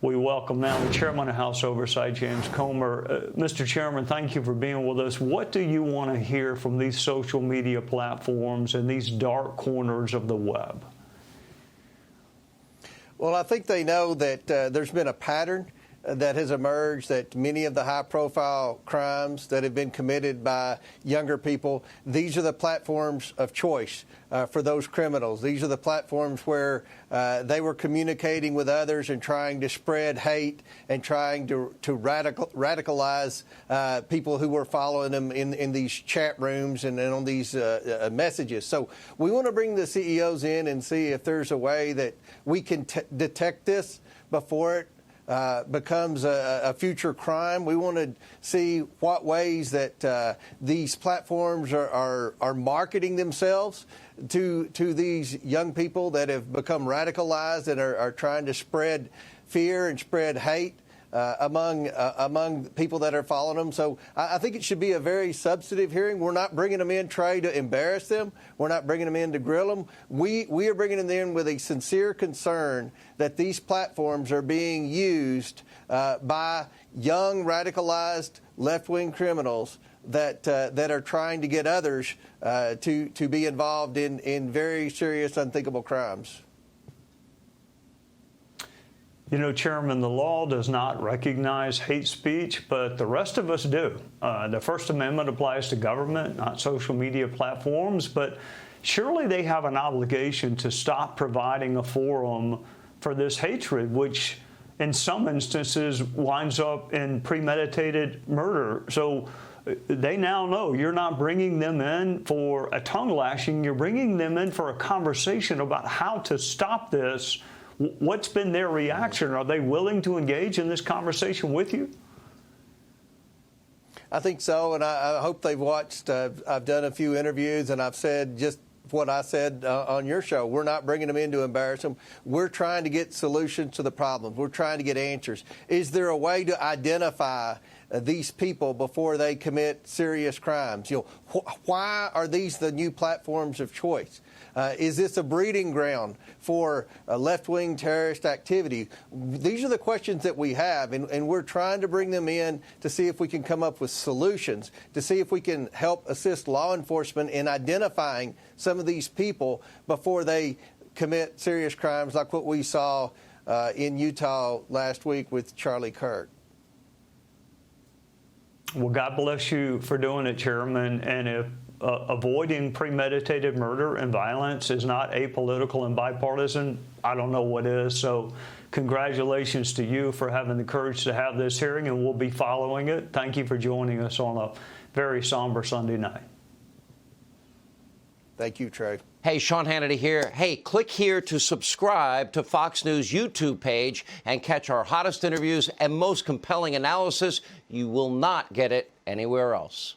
We welcome now the Chairman of House Oversight, James Comer. Mr. Chairman, thank you for being with us. What do you want to hear from these social media platforms and these dark corners of the web? Well, I think they know that there's been a pattern that has emerged, that many of the high-profile crimes that have been committed by younger people, these are the platforms of choice for those criminals. These are the platforms where they were communicating with others and trying to spread hate and trying to radicalize people who were following them in these chat rooms and on these messages. So we want to bring the CEOs in and see if there's a way that we can detect this before it becomes a future crime. We want to see what ways that these platforms are marketing themselves to these young people that have become radicalized and are trying to spread fear and spread hate among people that are following them. So I think it should be a very substantive hearing. We're not bringing them in trying to embarrass them. We're not bringing them in to grill them. We are bringing them in with a sincere concern that these platforms are being used by young, radicalized left-wing criminals that are trying to get others to be involved in very serious, unthinkable crimes. You know, Chairman, the law does not recognize hate speech, but the rest of us do. The First Amendment applies to government, not social media platforms, but surely they have an obligation to stop providing a forum for this hatred, which in some instances winds up in premeditated murder. So they now know you're not bringing them in for a tongue lashing, you're bringing them in for a conversation about how to stop this. What's been their reaction? Are they willing to engage in this conversation with you? I think so, and I hope they've watched. I've done a few interviews, and I've said just what I said on your show. We're not bringing them in to embarrass them. We're trying to get solutions to the problems. We're trying to get answers. Is there a way to identify these people before they commit serious crimes? You know, why are these the new platforms of choice? Is this a breeding ground for left-wing terrorist activity? These are the questions that we have, and we're trying to bring them in to see if we can come up with solutions, to see if we can help assist law enforcement in identifying some of these people before they commit serious crimes like what we saw in Utah last week with Charlie Kirk. Well, God bless you for doing it, Chairman. And if avoiding premeditated murder and violence is not apolitical and bipartisan, I don't know what is. So congratulations to you for having the courage to have this hearing, and we'll be following it. Thank you for joining us on a very somber Sunday night. Thank you, Trey. Hey, Sean Hannity here. Hey, click here to subscribe to Fox News YouTube page and catch our hottest interviews and most compelling analysis. You will not get it anywhere else.